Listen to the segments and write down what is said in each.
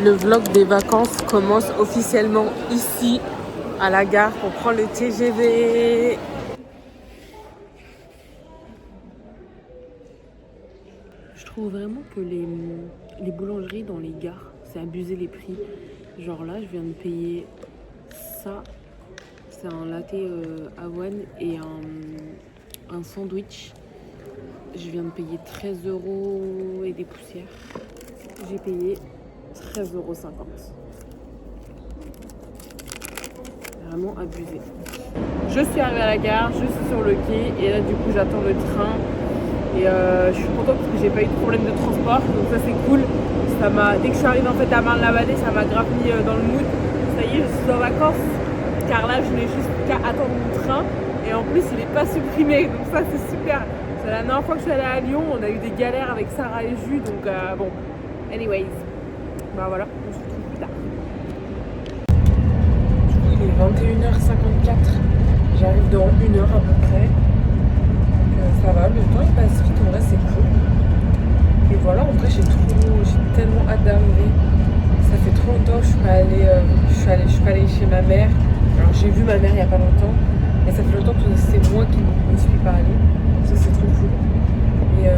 Le vlog des vacances commence officiellement ici, à la gare, pour prendre le TGV. Je trouve vraiment que les boulangeries dans les gares, c'est abusé les prix. Genre là, je viens de payer ça. C'est un latte avoine et un sandwich. Je viens de payer 13 € et des poussières. J'ai payé 13,50 €. Vraiment abusé. Je suis arrivée à la gare, je suis sur le quai et là du coup j'attends le train. Et je suis contente parce que j'ai pas eu de problème de transport, donc ça c'est cool. Dès que je suis arrivée en fait à Marne-la-Vallée, ça m'a grave mis dans le mood. Ça y est, je suis en vacances, car là je n'ai juste qu'à attendre mon train. Et en plus il n'est pas supprimé, donc ça c'est super. C'est la dernière fois que je suis allée à Lyon, on a eu des galères avec Sarah et Jus, donc bon, anyways. Bah voilà, on se retrouve plus tard. Du coup il est 21h54, j'arrive dans 1 heure à peu près. Ça va, le temps il passe vite, en vrai c'est cool. Et voilà, en vrai j'ai tellement hâte d'arriver. Ça fait trop longtemps que je suis pas allée chez ma mère. Alors j'ai vu ma mère il y a pas longtemps, mais ça fait longtemps que c'est moi qui ne suis pas allée. Ça c'est trop cool. Et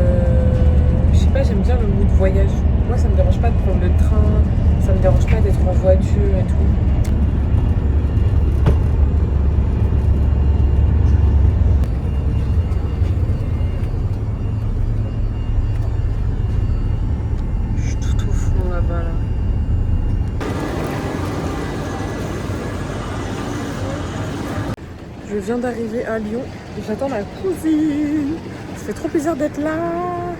je sais pas, j'aime bien le mood voyage. Moi ça me dérange pas de prendre le train, ça me dérange pas d'être en voiture et tout. Je viens d'arriver à Lyon et j'attends ma cousine. Ça fait trop plaisir d'être là.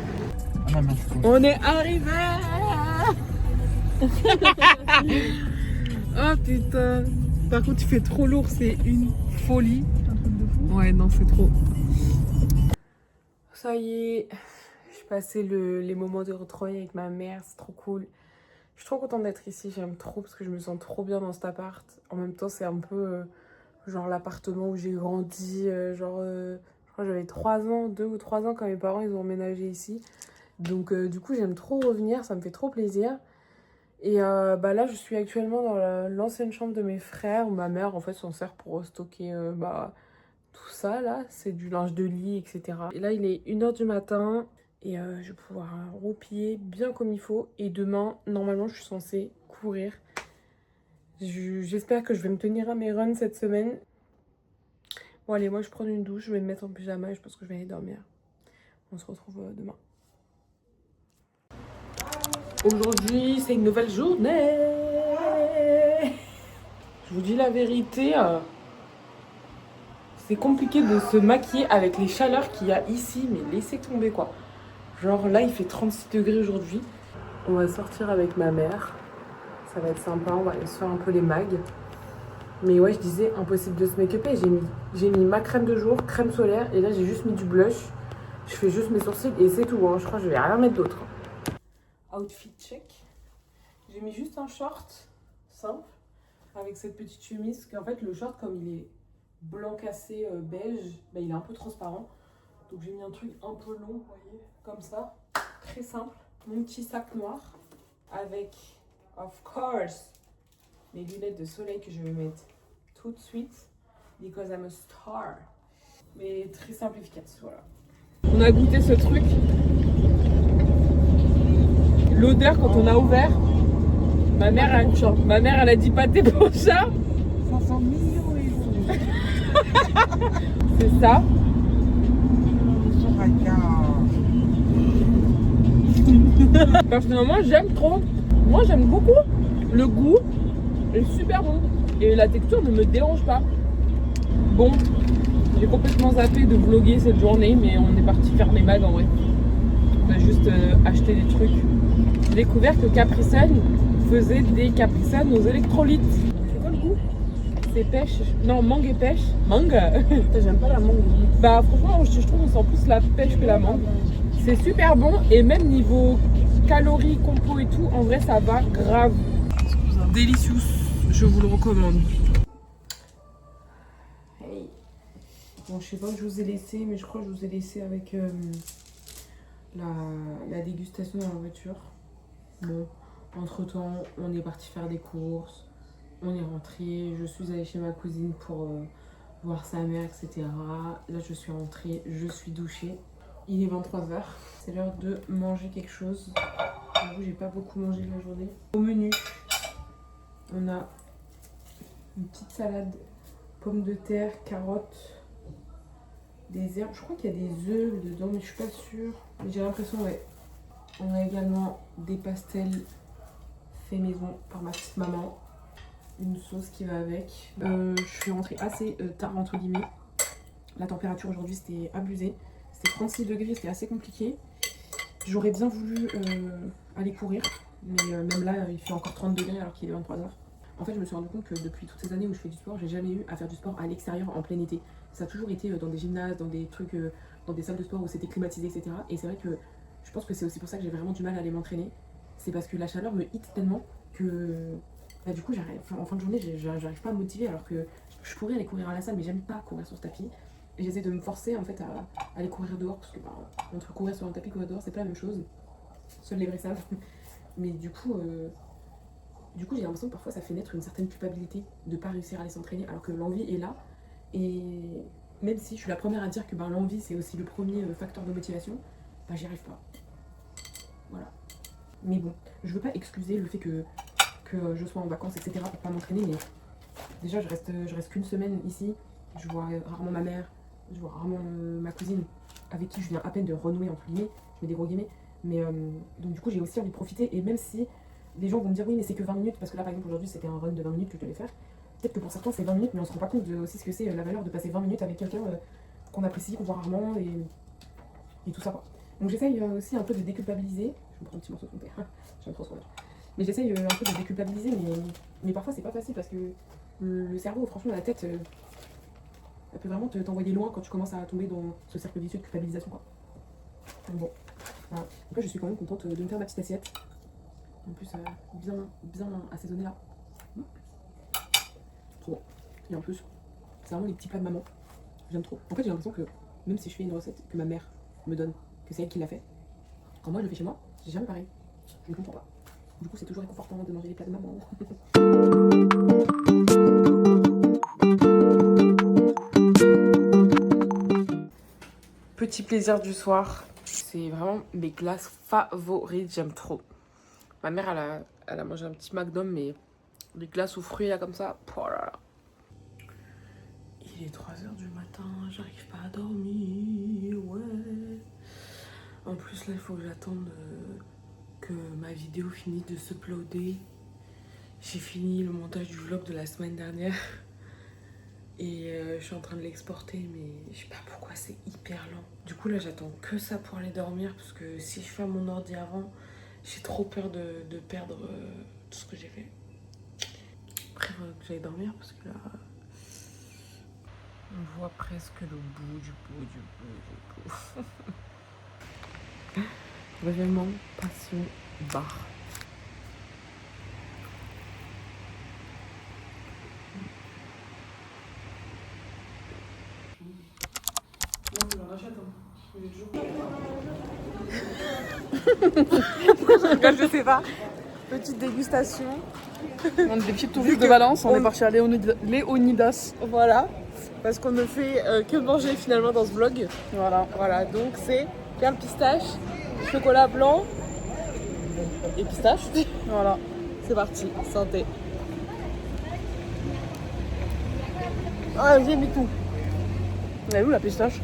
On est arrivé. Oh putain. Par contre, il fait trop lourd, c'est une folie. Un truc de fou. Ouais, non, c'est trop. Ça y est, j'ai passé les moments de retrouvailles avec ma mère, c'est trop cool. Je suis trop contente d'être ici, j'aime trop parce que je me sens trop bien dans cet appart. En même temps, c'est un peu genre l'appartement où j'ai grandi, je crois que j'avais 3 ans, 2 ou 3 ans quand mes parents ils ont emménagé ici. Donc du coup j'aime trop revenir, ça me fait trop plaisir. Et bah là je suis actuellement dans l'ancienne chambre de mes frères où ma mère en fait s'en sert pour stocker tout ça là. C'est du linge de lit, etc. Et là il est 1 h du matin et je vais pouvoir roupiller bien comme il faut. Et demain normalement je suis censée courir. J'espère que je vais me tenir à mes runs cette semaine. Bon allez, moi je prends une douche, je vais me mettre en pyjama et je pense que je vais aller dormir. On se retrouve demain. Aujourd'hui, c'est une nouvelle journée. Je vous dis la vérité, c'est compliqué de se maquiller avec les chaleurs qu'il y a ici, mais laissez tomber quoi. Genre là, il fait 36 degrés aujourd'hui. On va sortir avec ma mère. Ça va être sympa, on va aller se faire un peu les mags. Mais ouais, je disais, impossible de se make-upper. J'ai mis ma crème de jour, crème solaire, et là j'ai juste mis du blush. Je fais juste mes sourcils et c'est tout. Hein. Je crois que je vais rien mettre d'autre. Outfit check. J'ai mis juste un short simple avec cette petite chemise. Parce qu'en fait, le short, comme il est blanc cassé beige, bah, il est un peu transparent. Donc j'ai mis un truc un peu long, vous voyez, comme ça. Très simple. Mon petit sac noir avec, of course, mes lunettes de soleil que je vais mettre tout de suite. Because I'm a star. Mais très simple, efficace, voilà. On a goûté ce truc. L'odeur quand on a ouvert. Ma mère elle a dit pâté pour chat. 500 millions et C'est ça. Personnellement, j'aime trop. Moi, j'aime beaucoup. Le goût est super bon. Et la texture ne me dérange pas. Bon, j'ai complètement zappé de vlogger cette journée, mais on est parti faire les mags en vrai. On a juste acheté des trucs. J'ai découvert que Capri Sun faisait des Capri Sun aux électrolytes. C'est quoi le goût? C'est pêche. Non, mangue et pêche. Mangue. J'aime pas la mangue. Bah franchement, je trouve qu'on sent plus la pêche que la mangue. C'est super bon et même niveau calories, compo et tout, en vrai ça va grave. Délicieux, je vous le recommande. Hey. Bon, je sais pas où je vous ai laissé, mais je crois que je vous ai laissé avec la dégustation dans la voiture. Bon, Entre temps, on est parti faire des courses, on est rentré, je suis allée chez ma cousine pour voir sa mère, etc. Là, je suis rentrée, je suis douchée. Il est 23h, c'est l'heure de manger quelque chose. J'avoue, j'ai pas beaucoup mangé de la journée. Au menu, on a une petite salade, pommes de terre, carottes, des herbes. Je crois qu'il y a des œufs dedans, mais je suis pas sûre. Mais j'ai l'impression, ouais. On a également des pastels faits maison par ma petite maman. Une sauce qui va avec. Je suis rentrée assez tard, entre guillemets. La température aujourd'hui, c'était abusé. C'était 36 degrés, c'était assez compliqué. J'aurais bien voulu aller courir. Mais même là, il fait encore 30 degrés alors qu'il est 23h. En fait, je me suis rendu compte que depuis toutes ces années où je fais du sport, j'ai jamais eu à faire du sport à l'extérieur en plein été. Ça a toujours été dans des gymnases, dans des trucs, dans des salles de sport où c'était climatisé, etc. Et c'est vrai que je pense que c'est aussi pour ça que j'ai vraiment du mal à aller m'entraîner. C'est parce que la chaleur me hit tellement que bah, du coup, en fin de journée, j'arrive pas à me motiver alors que je pourrais aller courir à la salle, mais j'aime pas courir sur ce tapis. Et j'essaie de me forcer en fait à aller courir dehors parce que bah, entre courir sur un tapis et courir dehors, c'est pas la même chose. Seuls les vrais savent. Mais du coup, j'ai l'impression que parfois ça fait naître une certaine culpabilité de pas réussir à aller s'entraîner alors que l'envie est là. Et même si je suis la première à dire que bah, l'envie c'est aussi le premier facteur de motivation, bah j'y arrive pas. Voilà. Mais bon, je veux pas excuser le fait que je sois en vacances, etc. pour pas m'entraîner, mais déjà je reste qu'une semaine ici. Je vois rarement ma mère, je vois rarement ma cousine avec qui je viens à peine de renouer entre guillemets, je mets des gros guillemets. Mais donc du coup j'ai aussi envie de profiter et même si les gens vont me dire oui mais c'est que 20 minutes parce que là par exemple aujourd'hui c'était un run de 20 minutes que je devais faire. Peut-être que pour certains c'est 20 minutes mais on se rend pas compte de aussi ce que c'est la valeur de passer 20 minutes avec quelqu'un qu'on apprécie, qu'on voit rarement et tout ça quoi. Donc j'essaye aussi un peu de déculpabiliser. Je me prends un petit morceau de son père, j'aime trop ce fromage. Mais j'essaye un peu de déculpabiliser mais parfois c'est pas facile parce que le cerveau franchement la tête elle peut vraiment t'envoyer loin quand tu commences à tomber dans ce cercle vicieux de culpabilisation quoi. Donc bon, voilà. Donc là je suis quand même contente de me faire ma petite assiette. En plus, bien assaisonné là. Trop bon. Et en plus, c'est vraiment les petits plats de maman. J'aime trop. En fait, j'ai l'impression que même si je fais une recette que ma mère me donne, que c'est elle qui l'a fait, quand moi je le fais chez moi, c'est jamais pareil. Je ne comprends pas. Du coup, c'est toujours réconfortant de manger les plats de maman. Petit plaisir du soir. C'est vraiment mes glaces favorites. J'aime trop. Ma mère, elle a mangé un petit McDo, mais des glaces aux fruits là comme ça. Oh là là. Il est 3h du matin, j'arrive pas à dormir, ouais. En plus là, il faut que j'attende que ma vidéo finisse de s'uploader. J'ai fini le montage du vlog de la semaine dernière. Et je suis en train de l'exporter, mais je sais pas pourquoi c'est hyper lent. Du coup là, j'attends que ça pour aller dormir, parce que si je ferme mon ordi avant, j'ai trop peur de perdre tout ce que j'ai fait. Après, il faudrait que j'aille dormir parce que là, on voit presque le bout du bout. Vraiment, passion, bar. Non, je le rachète, hein. Je sais pas. Petite dégustation. On est des petits touristes de Valence, on est parti à Léonidas. Voilà, parce qu'on ne fait que manger finalement dans ce vlog. Voilà, donc c'est perle pistache, chocolat blanc et pistache. Voilà. C'est parti, santé. Ah, j'ai mis tout. Elle est où la pistache?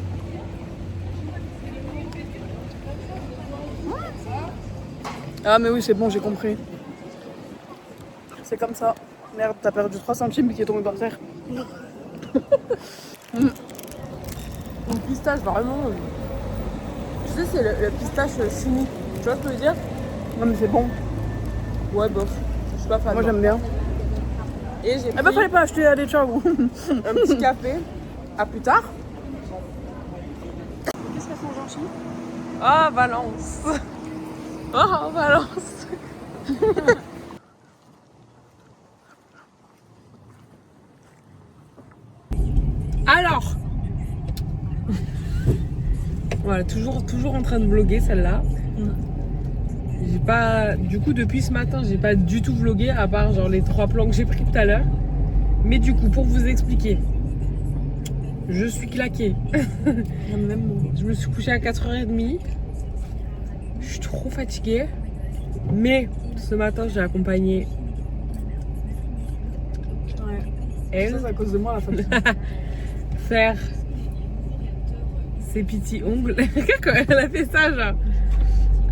Ah mais oui c'est bon, j'ai compris. C'est comme ça. Merde, t'as perdu 3 centimes qui est tombé par terre. Une pistache vraiment... Tu sais, c'est le pistache chimique. Tu vois ce que je veux dire? Non mais c'est bon. Ouais, bof. Je suis pas fan. Moi j'aime bien. Et j'ai Eh ben fallait pas acheter, allez ciao. un petit café. À plus tard. Qu'est-ce qu'elles sont gentilles? Ah, Valence. Oh, Valence. Alors. Voilà, toujours en train de vlogger celle-là. J'ai pas... Du coup, depuis ce matin, j'ai pas du tout vlogué, à part genre les 3 plans que j'ai pris tout à l'heure. Mais du coup, pour vous expliquer, je suis claquée. Je me suis couchée à 4h30. Je suis trop fatiguée. Mais ce matin, j'ai accompagné elle. Ça, c'est à cause de moi la fatigue. Faire ses petits ongles. Quand elle a fait ça, genre.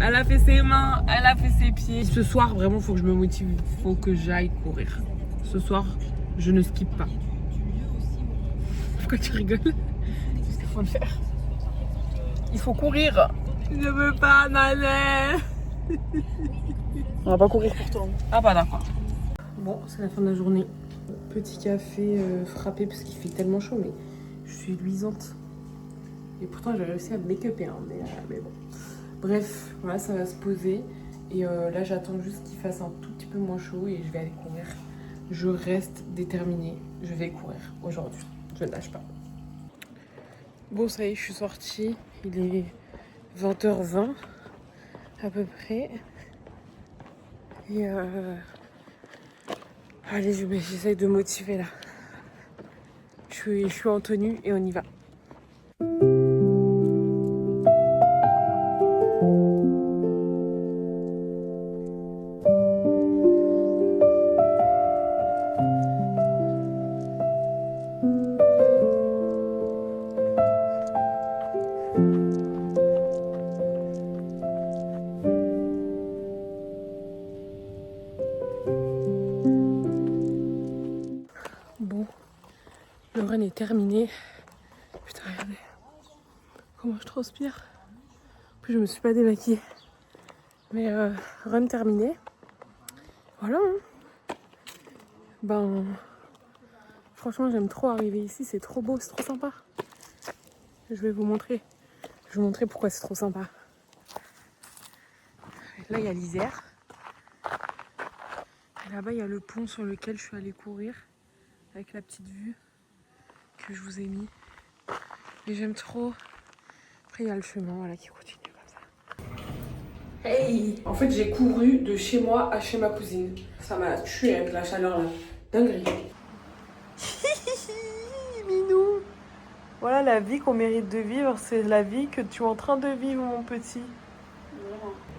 Elle a fait ses mains, elle a fait ses pieds. Ce soir, vraiment, il faut que je me motive. Il faut que j'aille courir. Ce soir, je ne skip pas. Pourquoi tu rigoles? Il faut le faire. Il faut courir. Je veux pas en aller. On va pas courir pour toi. Ah bah d'accord. Bon, c'est la fin de la journée. Petit café frappé parce qu'il fait tellement chaud, mais je suis luisante. Et pourtant, j'ai réussi à me make-upper, hein, mais bon. Bref, voilà, ça va se poser. Et là, j'attends juste qu'il fasse un tout petit peu moins chaud et je vais aller courir. Je reste déterminée. Je vais courir aujourd'hui. Je ne lâche pas. Bon, ça y est, je suis sortie. Il est 20h20 à peu près. Et allez, j'essaye de motiver là. Je suis en tenue et on y va. Bon, le run est terminé. Putain, regardez comment je transpire. En plus, je me suis pas démaquillée. Mais run terminé. Voilà. Hein. Ben, franchement, j'aime trop arriver ici. C'est trop beau, c'est trop sympa. Je vais vous montrer. Je vais vous montrer pourquoi c'est trop sympa. Là, il y a l'Isère. Là-bas, il y a le pont sur lequel je suis allée courir. Avec la petite vue que je vous ai mis. Et j'aime trop. Après, il y a le chemin voilà, qui continue comme ça. Hey! En fait, j'ai couru de chez moi à chez ma cousine. Ça m'a tué avec la chaleur là. Dinguerie. Minou! Voilà la vie qu'on mérite de vivre. C'est la vie que tu es en train de vivre, mon petit.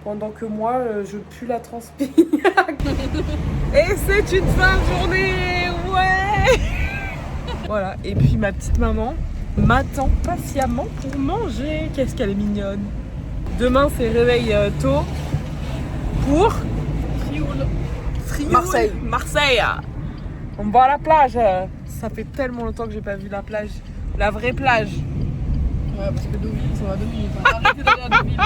Pendant que moi, je pue la transpire. Et c'est une fin de journée! Ouais! Voilà, et puis ma petite maman m'attend patiemment pour manger. Qu'est-ce qu'elle est mignonne. Demain, c'est réveil tôt pour Frioul. Marseille. On va à la plage. Ça fait tellement longtemps que j'ai pas vu la plage. La vraie plage. Ouais, parce que Deauville, ça va Deauville. Arrêtez d'aller à Deauville.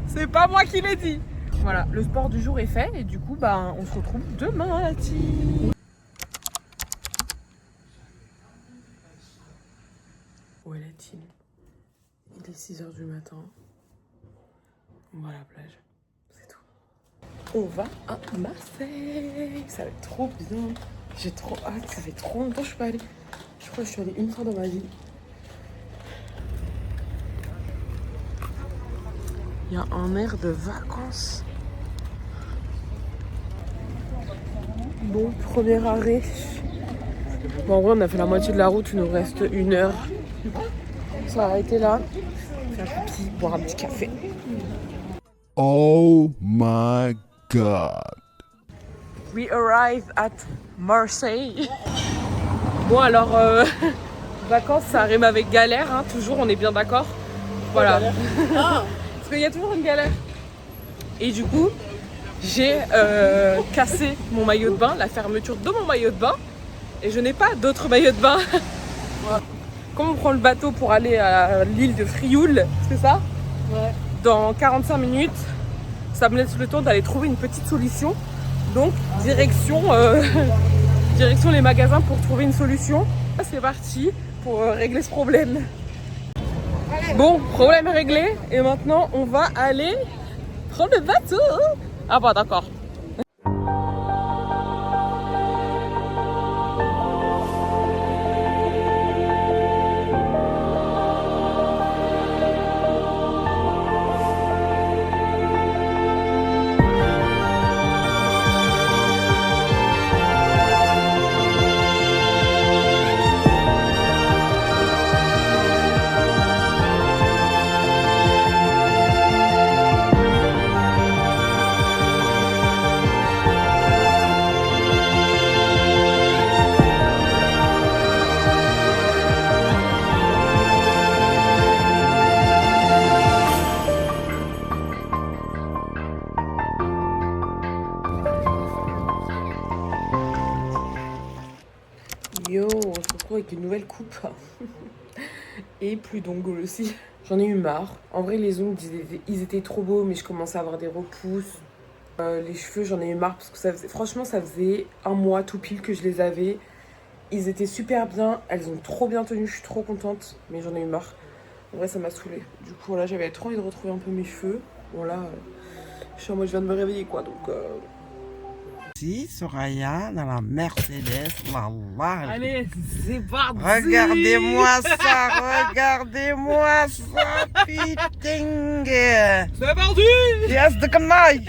C'est pas moi qui l'ai dit. Voilà, le sport du jour est fait et du coup, bah, on se retrouve demain, la team. Ouais, la team. Il est 6h du matin. On va à la plage. C'est tout. On va à Marseille. Ça va être trop bien. J'ai trop hâte. Ça fait trop longtemps que je suis pas allée. Je crois que je suis allée une fois dans ma vie. Il y a un air de vacances. Bon, premier arrêt. Bon, en vrai, on a fait la moitié de la route. Il nous reste 1 heure. On s'est arrêté là. Faire pipi, boire un petit café. Oh my God. We arrive at Marseille. Bon, alors, vacances, ça rime avec galère. Hein, toujours, on est bien d'accord. Voilà. Parce qu'il y a toujours une galère. Et du coup, j'ai cassé mon maillot de bain, la fermeture de mon maillot de bain. Et je n'ai pas d'autre maillot de bain. Comme on prend le bateau pour aller à l'île de Frioul, c'est ça? Ouais. Dans 45 minutes, ça me laisse le temps d'aller trouver une petite solution. Donc, direction les magasins pour trouver une solution. C'est parti pour régler ce problème. Bon, problème réglé. Et maintenant, on va aller prendre le bateau. Ah bah d'accord. retrouve avec une nouvelle coupe. Et plus d'ongles aussi. J'en ai eu marre. En vrai, les ongles, ils étaient trop beaux, mais je commençais à avoir des repousses. Les cheveux, j'en ai eu marre parce que franchement, ça faisait un mois tout pile que je les avais. Ils étaient super bien. Elles ont trop bien tenu. Je suis trop contente. Mais j'en ai eu marre. En vrai, ça m'a saoulée. Du coup, là, j'avais trop envie de retrouver un peu mes cheveux. Bon, là, je suis en mode, je viens de me réveiller, quoi. Donc, Si, Soraya, dans la Mercedes, voilà. allez, c'est parti. Regardez-moi ça, regardez-moi ça, putain. C'est parti. Yes, de canaille.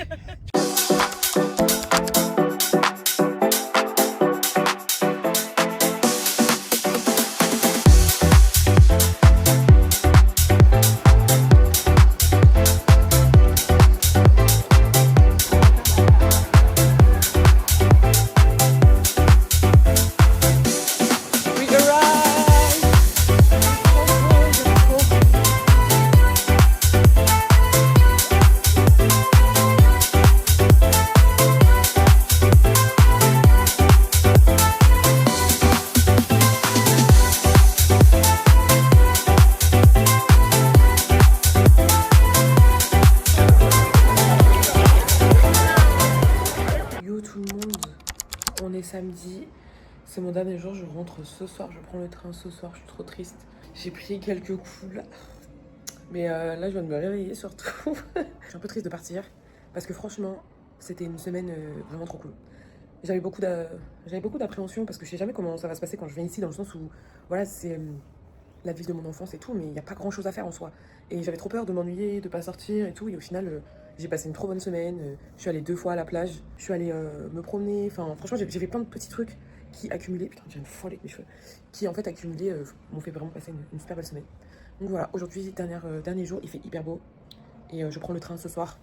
On est samedi, c'est mon dernier jour, je rentre ce soir, je prends le train ce soir, je suis trop triste. J'ai pris quelques coups là, mais là je viens de me réveiller surtout. Je suis un peu triste de partir parce que franchement c'était une semaine vraiment trop cool. J'avais beaucoup d'appréhension parce que je sais jamais comment ça va se passer quand je viens ici, dans le sens où voilà, c'est la ville de mon enfance et tout, mais il n'y a pas grand chose à faire en soi. Et j'avais trop peur de m'ennuyer, de pas sortir et tout, et au final j'ai passé une trop bonne semaine. Je suis allée 2 fois à la plage, je suis allée me promener, enfin franchement j'ai fait plein de petits trucs qui accumulés, putain j'ai une folle avec mes cheveux, qui en fait accumulés m'ont fait vraiment passer une super belle semaine. Donc voilà, aujourd'hui dernier jour, il fait hyper beau et je prends le train ce soir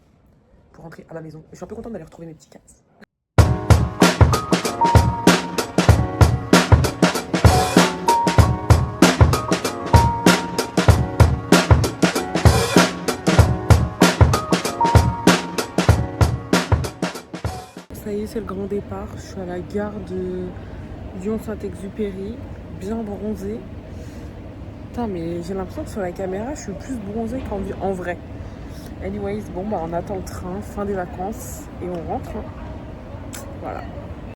pour rentrer à ma maison. Je suis un peu contente d'aller retrouver mes petits cats. Ça y est, c'est le grand départ. Je suis à la gare de Lyon-Saint-Exupéry, bien bronzée. Putain, mais j'ai l'impression que sur la caméra, je suis plus bronzée qu'en vrai. Anyways, bon, bah on attend le train, fin des vacances, et on rentre. Voilà.